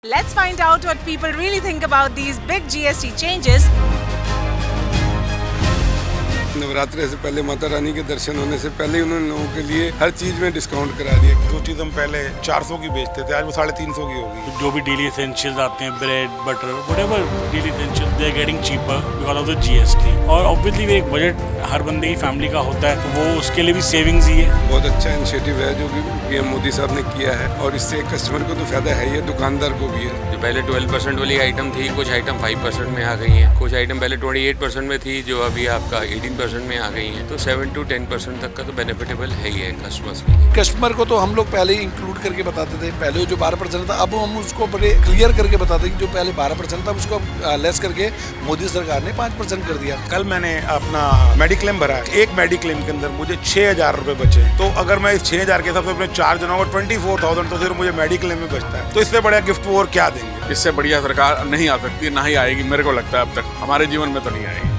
Let's find out what people really think about these big GST changes. Navratri से पहले माता रानी के दर्शन होने से पहले उन्होंने लोगों के लिए हर चीज में डिस्काउंट करा दिया। जो चीज़ हम पहले 400 की बेचते थे आज वो 350 की होगी। जो भी डेली एसेंशियल्स आते हैं, bread, butter, whatever daily essential, they are getting cheaper because of the GST. और ऑब्वियसली एक बजट हर बंदे की फैमिली का होता है, तो वो उसके लिए भी सेविंग्स ही है। बहुत अच्छा इनिशिएटिव है जो कि पीएम मोदी साहब ने किया है और इससे कस्टमर को तो फायदा है ही है, दुकानदार को भी है। जो पहले 12% वाली आइटम थी, कुछ आइटम 5% में आ गई हैं, कुछ आइटम पहले 28% में थी जो अभी आपका 18% में आ गई हैं। तो 7 to 10% तक का तो बेनिफिटेबल है ही है कस्टमर्स के लिए। कस्टमर को तो हम लोग पहले ही इंक्लूड करके बताते थे, पहले जो 12% था अब हम उसको बड़े क्लियर करके बताते हैं कि जो पहले 12% था उसको लेस करके मोदी सरकार ने 5% कर दिया। कल मैंने अपना मेडिक्लेम भरा, एक मेडिक्लेम के अंदर मुझे 6,000 रुपए बचे। तो अगर मैं इस 6,000 के हिसाब से अपने चार्ज बनाऊंगा 24,000 तो फिर मुझे मेडिक्लेम में बचता है। तो इससे बढ़िया गिफ्ट वो और क्या देंगे। इससे बढ़िया सरकार नहीं आ सकती, ना ही आएगी, मेरे को लगता है अब तक हमारे जीवन में तो नहीं आएगी।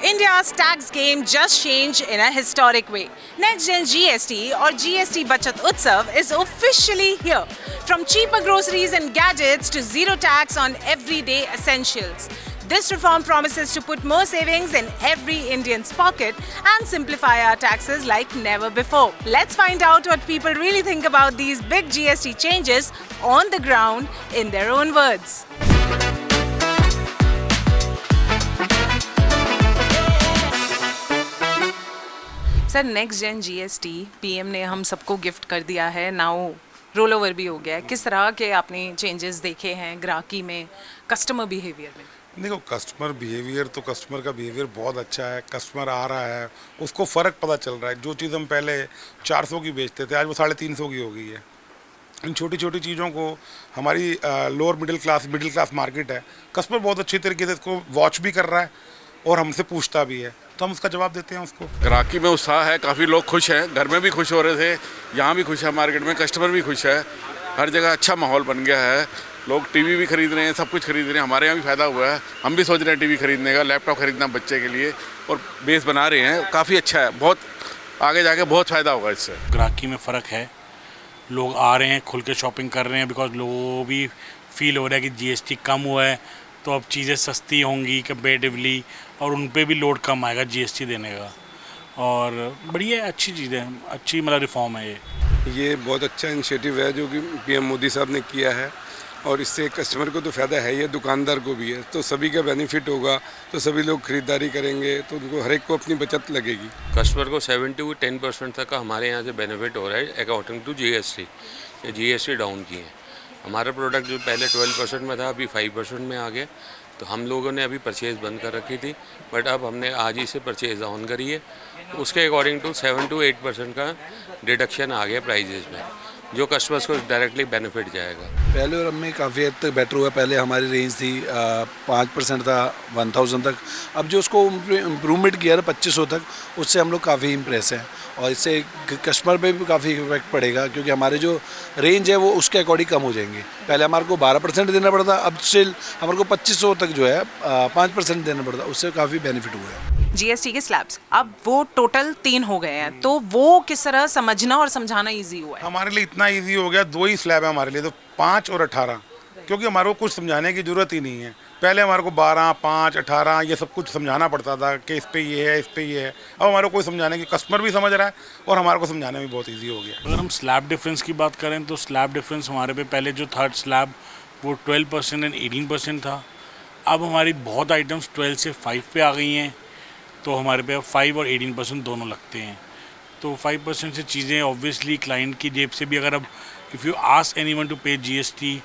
India's tax game just changed in a historic way. Next Gen GST or GST Bachat Utsav is officially here. From cheaper groceries and gadgets to zero tax on everyday essentials. This reform promises to put more savings in every Indian's pocket and simplify our taxes like never before. Let's find out what people really think about these big GST changes on the ground in their own words. Sir, next gen GST PM ने हम सबको gift कर दिया है, now roll over भी हो गया है। किस तरह के आपने चेंजेस देखे हैं ग्राहकी में, कस्टमर बिहेवियर में? देखो, कस्टमर बिहेवियर तो कस्टमर का बिहेवियर बहुत अच्छा है। कस्टमर आ रहा है, उसको फ़र्क पता चल रहा है। जो चीज़ हम पहले 400 की बेचते थे आज वो 350 की हो गई है। इन छोटी छोटी चीज़ों को हमारी लोअर मिडिल क्लास मार्केट है, कस्टमर बहुत अच्छी तरीके से इसको वॉच भी कर रहा है और हमसे पूछता भी है, तो हम उसका जवाब देते हैं उसको। ग्राहकी में उत्साह है, काफ़ी लोग खुश हैं, घर में भी खुश हो रहे थे, यहाँ भी खुश है, मार्केट में कस्टमर भी खुश है, हर जगह अच्छा माहौल बन गया है। लोग टीवी भी खरीद रहे हैं, सब कुछ खरीद रहे हैं। हमारे यहाँ भी फ़ायदा हुआ है, हम भी सोच रहे हैं टीवी खरीदने का, लैपटॉप खरीदना बच्चे के लिए, और बेस बना रहे हैं। काफ़ी अच्छा है, बहुत आगे जाके बहुत फ़ायदा होगा इससे। ग्राहकी में फ़र्क है, लोग आ रहे हैं, खुल के शॉपिंग कर रहे हैं, बिकॉज लोगों भी फील हो रहा है कि जीएसटी कम हुआ है तो अब चीज़ें सस्ती होंगी कंपेरेटिवली, और उन पे भी लोड कम आएगा जीएसटी देने का। और बढ़िया अच्छी चीज़ है, अच्छी मतलब रिफॉर्म है ये बहुत अच्छा इनिशिएटिव है जो कि पीएम मोदी साहब ने किया है और इससे कस्टमर को तो फ़ायदा है ही है, दुकानदार को भी है। तो सभी का बेनिफिट होगा, तो सभी लोग खरीदारी करेंगे, तो उनको हर एक को अपनी बचत लगेगी। कस्टमर को 7 to 10% तक का हमारे यहाँ से बेनिफिट हो रहा है अकॉर्डिंग टू जीएसटी। ये जीएसटी डाउन की है। हमारा प्रोडक्ट जो पहले 12% में था अभी 5% में आ गया। तो हम लोगों ने अभी परचेज़ बंद कर रखी थी, बट अब हमने आज ही से परचेज़ ऑन करी है। तो उसके अकॉर्डिंग टू 7 to 8% का डिडक्शन आ गया प्राइजेज़ में, जो कस्टमर्स को डायरेक्टली बेनिफिट जाएगा। पहले और अब में काफ़ी हद तक बेटर हुआ। पहले हमारी रेंज थी 5% था 1000 तक, अब जो उसको इम्प्रूवमेंट किया है 2500 तक, उससे हम लोग काफ़ी इम्प्रेस हैं। और इससे कस्टमर पे भी काफ़ी इफेक्ट पड़ेगा, क्योंकि हमारे जो रेंज है वो उसके अकॉर्डिंग कम हो जाएंगे। पहले हमारे को 12% देना पड़ता, अब स्टिल हमारे को 2500 तक जो है 5% देना पड़ता, उससे काफ़ी बेनिफिट हुआ है। जीएसटी के स्लैब्स अब वो टोटल 3 हो गए हैं, तो वो किस तरह समझना और समझाना इजी हुआ है? हमारे लिए इतना ईजी हो गया, 2 ही स्लैब है हमारे लिए, तो 5 और 18, क्योंकि हमारे को कुछ समझाने की ज़रूरत ही नहीं है। पहले हमारे को 12, 5, 18 ये सब कुछ समझाना पड़ता था कि इस पे ये है, इस पे ये है। अब हमारे को कोई समझाने की, कस्टमर भी समझ रहा है और हमारे को समझाने में बहुत ईजी हो गया। अगर हम स्लैब डिफरेंस की बात करें तो स्लैब डिफरेंस हमारे पे पहले जो थर्ड स्लैब वो 12% एंड 18% था, अब हमारी बहुत आइटम्स 12 से 5 पे आ गई हैं, तो हमारे पे 5 और 18% दोनों लगते हैं। तो 5% से चीज़ें ऑब्वियसली क्लाइंट की जेब से भी, अगर अब if you ask anyone to pay GST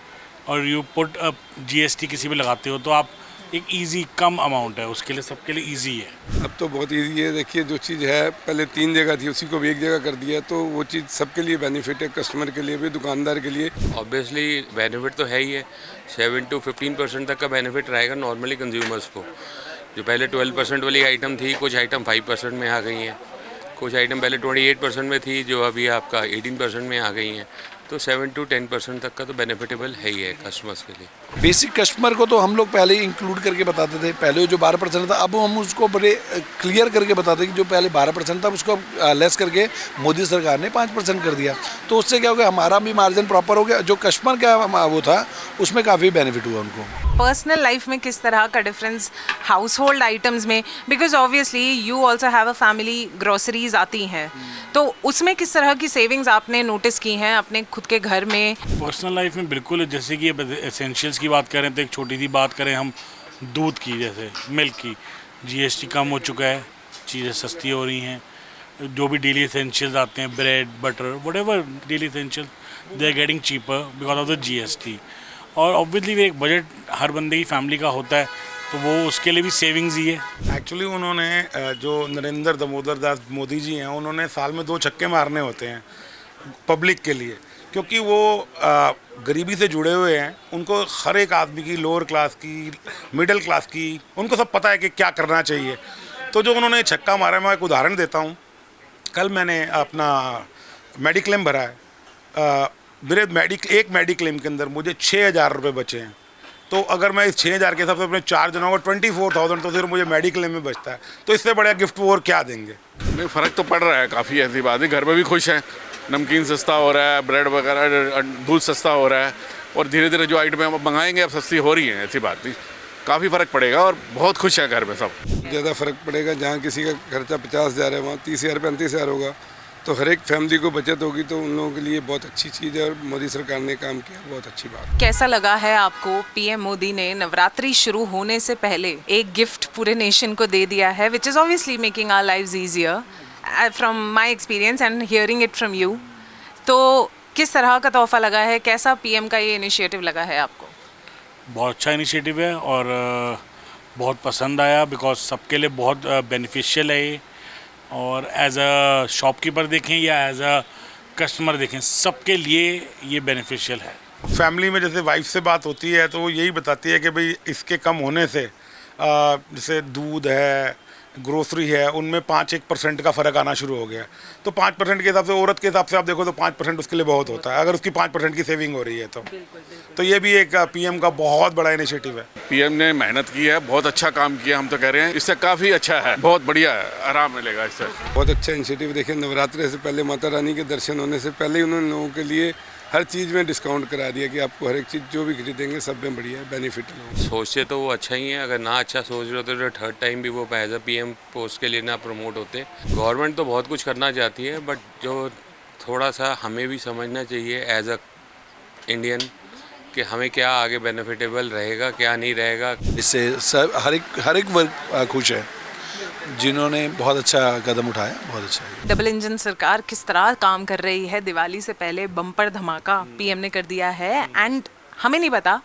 और यू पुट अप जीएसटी किसी भी लगाते हो, तो आप एक इजी कम अमाउंट है, उसके लिए सबके लिए इजी है। अब तो बहुत इजी है। देखिए, जो चीज़ है पहले 3 जगह थी उसी को भी 1 जगह कर दिया, तो वो चीज़ सबके लिए बेनिफिट है, कस्टमर के लिए भी, दुकानदार के लिए। ऑब्वियसली बेनिफिट तो है ही है, 7 to 15% तक का बेनिफिट रहेगा नॉर्मली कंज्यूमर्स को। जो पहले 12% वाली आइटम थी, कुछ आइटम 5% में आ गई हैं, कुछ आइटम पहले 28% में थी जो अभी आपका 18% में आ गई हैं। तो 7 to 10% तक का तो बेनिफिटेबल है ही है कस्टमर्स के लिए। बेसिक कस्टमर को तो हम लोग पहले ही इंक्लूड करके बताते थे, पहले जो 12% था अब हम उसको बड़े क्लियर करके बताते कि जो पहले 12% था उसको लेस करके मोदी सरकार ने 5% कर दिया। तो उससे क्या हो गया, हमारा भी मार्जिन प्रॉपर हो गया, जो कस्टमर का वो था उसमें काफ़ी बेनिफिट हुआ उनको। पर्सनल लाइफ में किस तरह का डिफरेंस हाउस होल्ड आइटम्स में, because obviously you also have a family, groceries आती हैं, तो उसमें किस तरह की सेविंग्स आपने नोटिस की हैं अपने खुद के घर में? पर्सनल लाइफ में बिल्कुल, जैसे कि एसेंशियल्स की बात करें तो एक छोटी सी बात करें हम दूध की, जैसे मिल्क की, जीएसटी कम हो चुका है, चीज़ें सस्ती हो रही हैं, जो भी डेली एसेंशियल्स आते हैं bread butter whatever daily essential they are getting cheaper because of the GST. और ऑब्वियसली एक बजट हर बंदे की फैमिली का होता है, तो वो उसके लिए भी सेविंग्स ही है। एक्चुअली उन्होंने जो नरेंद्र दामोदर दास मोदी जी हैं, उन्होंने साल में 2 छक्के मारने होते हैं पब्लिक के लिए, क्योंकि वो गरीबी से जुड़े हुए हैं। उनको हर एक आदमी की, लोअर क्लास की, मिडिल क्लास की, उनको सब पता है कि क्या करना चाहिए। तो जो उन्होंने छक्का मारा है, मैं एक उदाहरण देता हूँ। कल मैंने अपना मेडिक्लेम भरा है, मेरे एक मेडिक्लेम के अंदर मुझे 6,000 रुपये बचे हैं। तो अगर मैं इस 6,000 के हिसाब से अपने 4 जनों को 24,000 तो फिर मुझे मेडिक्लेम में बचता है। तो इससे बड़ा गिफ्ट वो और क्या देंगे। नहीं, फ़र्क तो पड़ रहा है काफ़ी, ऐसी बात है। घर में भी खुश हैं, नमकीन सस्ता हो रहा है, ब्रेड वगैरह दूध सस्ता हो रहा है, और धीरे धीरे जो आइटमें हम मंगाएंगे अब सस्ती हो रही हैं, ऐसी बात नहीं। काफ़ी फ़र्क पड़ेगा और बहुत खुश है घर में सब। ज़्यादा फ़र्क पड़ेगा, जहाँ किसी का खर्चा 50,000 है वहाँ 30,000 35,000 होगा, तो हर एक फैमिली को बचत होगी, तो उन लोगों के लिए बहुत अच्छी चीज़ है और मोदी सरकार ने काम किया, बहुत अच्छी बात। कैसा लगा है आपको पीएम मोदी ने नवरात्रि शुरू होने से पहले एक गिफ्ट पूरे नेशन को दे दिया है, which is obviously making our lives easier from my experience and hearing it from you. तो किस तरह का तोहफा लगा है, कैसा पीएम का ये इनिशिएटिव लगा है आपको? बहुत अच्छा इनिशिएटिव है और बहुत पसंद आया, बिकॉज सबके लिए बहुत बेनिफिशियल है ये। और एज अ शॉपकीपर देखें या एज अ कस्टमर देखें, सबके लिए ये बेनिफिशियल है। फैमिली में जैसे वाइफ से बात होती है तो वो यही बताती है कि भाई इसके कम होने से जैसे दूध है, ग्रोसरी है, उनमें 5-1% का फ़र्क आना शुरू हो गया। तो 5% के हिसाब से, औरत के हिसाब से आप देखो तो 5% उसके लिए बहुत होता है, अगर उसकी 5% की सेविंग हो रही है तो ये भी एक पीएम का बहुत बड़ा इनिशिएटिव है। पीएम ने मेहनत की है, बहुत अच्छा काम किया, हम तो कह रहे हैं इससे काफ़ी अच्छा है, बहुत बढ़िया है, आराम मिलेगा इससे। बहुत अच्छा इनिशिएटिव। देखिए, नवरात्रि से पहले, माता रानी के दर्शन होने से पहले ही उन्होंने लोगों के लिए हर चीज़ में डिस्काउंट करा दिया कि आपको हर एक चीज़ जो भी खरीदेंगे सब में बढ़िया बेनिफिट है। सोचते तो वो अच्छा ही है, अगर ना अच्छा सोच रहे होते तो थर्ड टाइम भी वो एज अ पीएम पोस्ट के लिए ना प्रमोट होते। गवर्नमेंट तो बहुत कुछ करना चाहती है, बट जो थोड़ा सा हमें भी समझना चाहिए एज अ इंडियन कि हमें क्या आगे बेनिफिटेबल रहेगा, क्या नहीं रहेगा। इससे सब हर एक वर्ग खुश है, जिन्होंने बहुत अच्छा कदम उठाया, बहुत अच्छा है। डबल इंजन सरकार किस तरह काम कर रही है, दिवाली से पहले बम्पर धमाका पीएम ने कर दिया है, एंड हमें नहीं पता,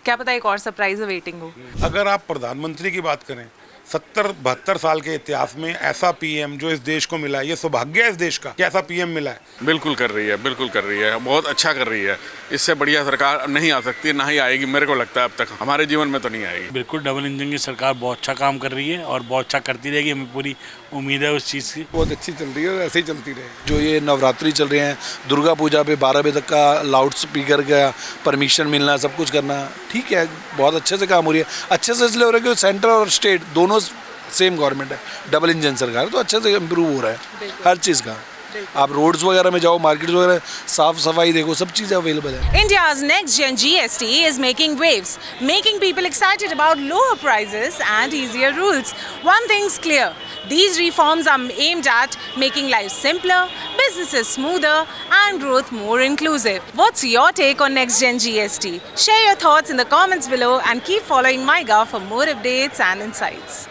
क्या पता एक और सरप्राइज वेटिंग हो। अगर आप प्रधानमंत्री की बात करें, 70-72 साल के इतिहास में ऐसा पीएम जो इस देश को मिला है, ये सौभाग्य है इस देश का कि ऐसा पीएम मिला है। बिल्कुल कर रही है, बिल्कुल कर रही है, बहुत अच्छा कर रही है। इससे बढ़िया सरकार नहीं आ सकती, ना ही आएगी, मेरे को लगता है अब तक हमारे जीवन में तो नहीं आएगी। बिल्कुल डबल इंजन की सरकार बहुत अच्छा काम कर रही है और बहुत अच्छा करती रहेगी, हमें पूरी उम्मीद है उस चीज़ की। बहुत अच्छी चल रही है और ऐसे ही चलती रहेगी। जो ये नवरात्रि चल रहे हैं, दुर्गा पूजा पे 12 बजे तक का लाउड स्पीकर का परमिशन मिलना, सब कुछ करना, ठीक है, बहुत अच्छे से काम हो रही है। अच्छे से इसलिए हो रहा है कि सेंटर और स्टेट दोनों सेम गवर्नमेंट है, डबल इंजन सरकार, तो अच्छे से इम्प्रूव हो रहा है हर चीज़ का। आप रोड्स वगैरह में जाओ, मार्केट वगैरह, साफ सफाई देखो, सब चीज़ें अवेलेबल है। India's next gen GST is making waves, making people excited about lower prices and easier rules. One thing's clear, these reforms are aimed at making life simpler, businesses smoother, and growth more inclusive. What's your take on next gen GST? Share your thoughts in the comments below and keep following MyGov for more updates and insights.